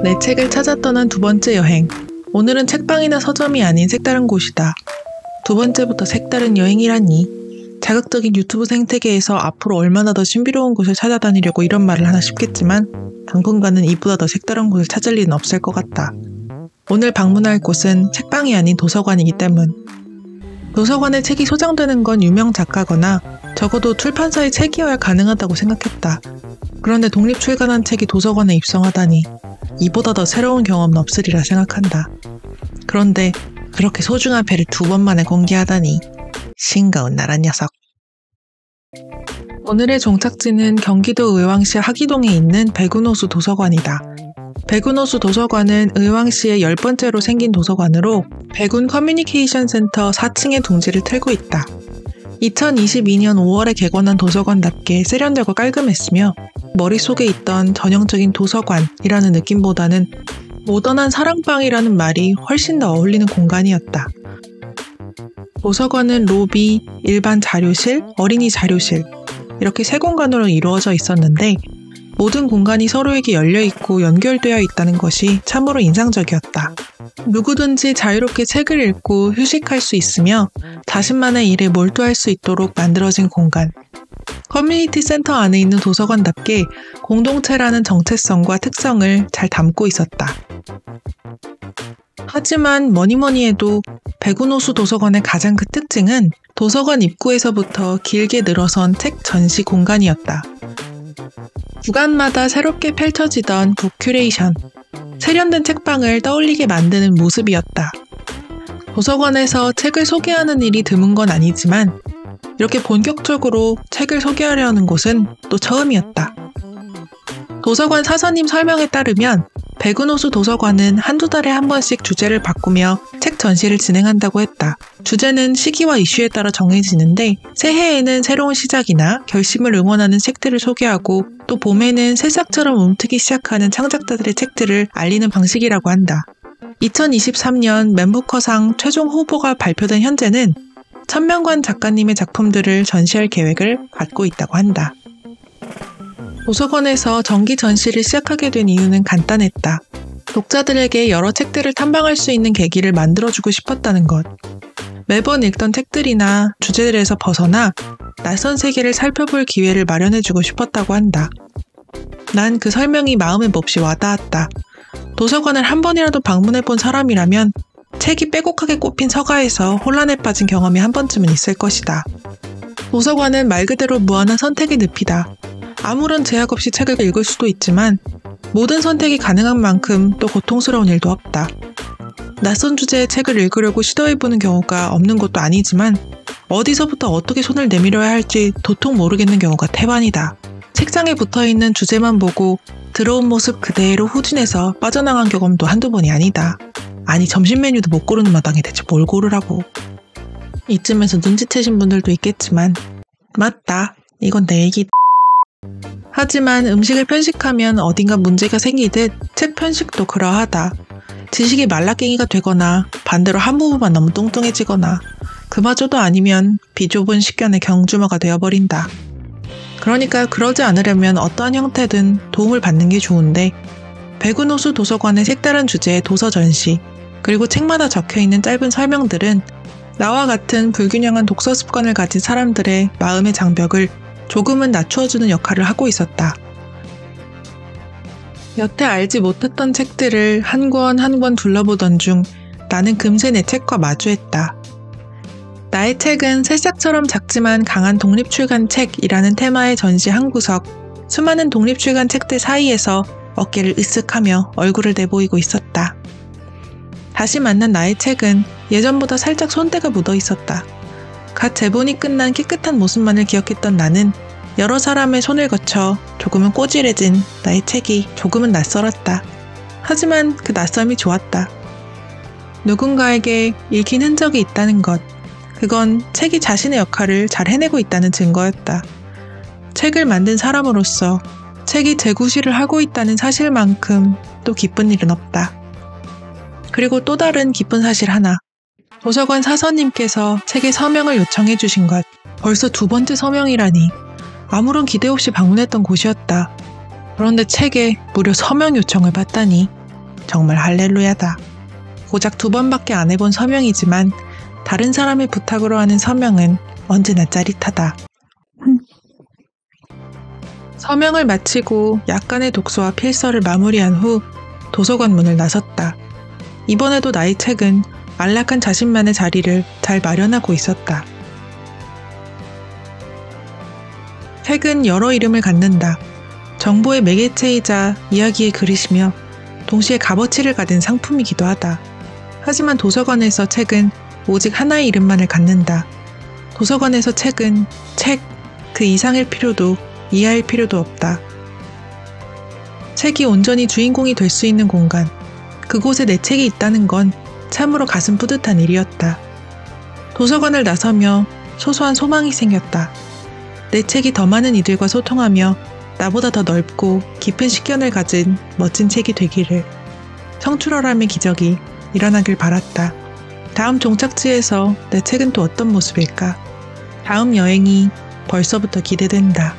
내 책을 찾아 떠난 두 번째 여행. 오늘은 책방이나 서점이 아닌 색다른 곳이다. 두 번째부터 색다른 여행이라니. 자극적인 유튜브 생태계에서 앞으로 얼마나 더 신비로운 곳을 찾아다니려고 이런 말을 하나 싶겠지만 당분간은 이보다 더 색다른 곳을 찾을 리는 없을 것 같다. 오늘 방문할 곳은 책방이 아닌 도서관이기 때문. 도서관에 책이 소장되는 건 유명 작가거나 적어도 출판사의 책이어야 가능하다고 생각했다. 그런데 독립 출간한 책이 도서관에 입성하다니 이보다 더 새로운 경험은 없으리라 생각한다. 그런데 그렇게 소중한 배를 두 번 만에 공개하다니 싱거운 나란 녀석. 오늘의 종착지는 경기도 의왕시 하기동에 있는 백운호수 도서관이다. 백운호수 도서관은 의왕시의 10번째로 생긴 도서관으로 백운 커뮤니케이션 센터 4층에 둥지를 틀고 있다. 2022년 5월에 개관한 도서관답게 세련되고 깔끔했으며 머릿속에 있던 전형적인 도서관이라는 느낌보다는 모던한 사랑방이라는 말이 훨씬 더 어울리는 공간이었다. 도서관은 로비, 일반 자료실, 어린이 자료실 이렇게 세 공간으로 이루어져 있었는데 모든 공간이 서로에게 열려있고 연결되어 있다는 것이 참으로 인상적이었다. 누구든지 자유롭게 책을 읽고 휴식할 수 있으며 자신만의 일에 몰두할 수 있도록 만들어진 공간. 커뮤니티 센터 안에 있는 도서관답게 공동체라는 정체성과 특성을 잘 담고 있었다. 하지만 뭐니뭐니 해도 백운호수 도서관의 가장 큰 특징은 도서관 입구에서부터 길게 늘어선 책 전시 공간이었다. 구간마다 새롭게 펼쳐지던 북큐레이션, 세련된 책방을 떠올리게 만드는 모습이었다. 도서관에서 책을 소개하는 일이 드문 건 아니지만 이렇게 본격적으로 책을 소개하려 하는 곳은 또 처음이었다. 도서관 사서님 설명에 따르면 백운호수 도서관은 한두 달에 한 번씩 주제를 바꾸며 책 전시를 진행한다고 했다. 주제는 시기와 이슈에 따라 정해지는데 새해에는 새로운 시작이나 결심을 응원하는 책들을 소개하고 또 봄에는 새싹처럼 움트기 시작하는 창작자들의 책들을 알리는 방식이라고 한다. 2023년 맨부커상 최종 후보가 발표된 현재는 천명관 작가님의 작품들을 전시할 계획을 갖고 있다고 한다. 도서관에서 정기 전시를 시작하게 된 이유는 간단했다. 독자들에게 여러 책들을 탐방할 수 있는 계기를 만들어주고 싶었다는 것. 매번 읽던 책들이나 주제들에서 벗어나 낯선 세계를 살펴볼 기회를 마련해주고 싶었다고 한다. 난 그 설명이 마음에 몹시 와닿았다. 도서관을 한 번이라도 방문해본 사람이라면 책이 빼곡하게 꼽힌 서가에서 혼란에 빠진 경험이 한 번쯤은 있을 것이다. 도서관은 말 그대로 무한한 선택의 늪이다. 아무런 제약 없이 책을 읽을 수도 있지만 모든 선택이 가능한 만큼 또 고통스러운 일도 없다. 낯선 주제의 책을 읽으려고 시도해보는 경우가 없는 것도 아니지만 어디서부터 어떻게 손을 내밀어야 할지 도통 모르겠는 경우가 태반이다. 책장에 붙어있는 주제만 보고 들어온 모습 그대로 후진해서 빠져나간 경험도 한두 번이 아니다. 아니 점심 메뉴도 못 고르는 마당에 대체 뭘 고르라고. 이쯤에서 눈치채신 분들도 있겠지만 맞다. 이건 내 얘기. 하지만 음식을 편식하면 어딘가 문제가 생기듯 책 편식도 그러하다. 지식이 말라깽이가 되거나 반대로 한 부분만 너무 뚱뚱해지거나 그마저도 아니면 비좁은 식견의 경주마가 되어버린다. 그러니까 그러지 않으려면 어떠한 형태든 도움을 받는 게 좋은데 백운호수 도서관의 색다른 주제의 도서 전시 그리고 책마다 적혀있는 짧은 설명들은 나와 같은 불균형한 독서 습관을 가진 사람들의 마음의 장벽을 조금은 낮추어주는 역할을 하고 있었다. 여태 알지 못했던 책들을 한 권 한 권 둘러보던 중 나는 금세 내 책과 마주했다. 나의 책은 새싹처럼 작지만 강한 독립출간 책이라는 테마의 전시 한 구석, 수많은 독립출간 책들 사이에서 어깨를 으쓱하며 얼굴을 내보이고 있었다. 다시 만난 나의 책은 예전보다 살짝 손때가 묻어 있었다. 갓 재본이 끝난 깨끗한 모습만을 기억했던 나는 여러 사람의 손을 거쳐 조금은 꼬질해진 나의 책이 조금은 낯설었다. 하지만 그 낯섦이 좋았다. 누군가에게 읽힌 흔적이 있다는 것, 그건 책이 자신의 역할을 잘 해내고 있다는 증거였다. 책을 만든 사람으로서 책이 재구실을 하고 있다는 사실만큼 또 기쁜 일은 없다. 그리고 또 다른 기쁜 사실 하나. 도서관 사서님께서 책에 서명을 요청해 주신 것. 벌써 두 번째 서명이라니. 아무런 기대 없이 방문했던 곳이었다. 그런데 책에 무려 서명 요청을 받다니 정말 할렐루야다. 고작 2번밖에 안 해본 서명이지만 다른 사람의 부탁으로 하는 서명은 언제나 짜릿하다. 서명을 마치고 약간의 독서와 필서를 마무리한 후 도서관 문을 나섰다. 이번에도 나의 책은 안락한 자신만의 자리를 잘 마련하고 있었다. 책은 여러 이름을 갖는다. 정보의 매개체이자 이야기의 그릇이며 동시에 값어치를 가진 상품이기도 하다. 하지만 도서관에서 책은 오직 하나의 이름만을 갖는다. 도서관에서 책은 책, 그 이상일 필요도 이하일 필요도 없다. 책이 온전히 주인공이 될 수 있는 공간, 그곳에 내 책이 있다는 건 참으로 가슴 뿌듯한 일이었다. 도서관을 나서며 소소한 소망이 생겼다. 내 책이 더 많은 이들과 소통하며 나보다 더 넓고 깊은 식견을 가진 멋진 책이 되기를, 성출어람의 기적이 일어나길 바랐다. 다음 종착지에서 내 책은 또 어떤 모습일까? 다음 여행이 벌써부터 기대된다.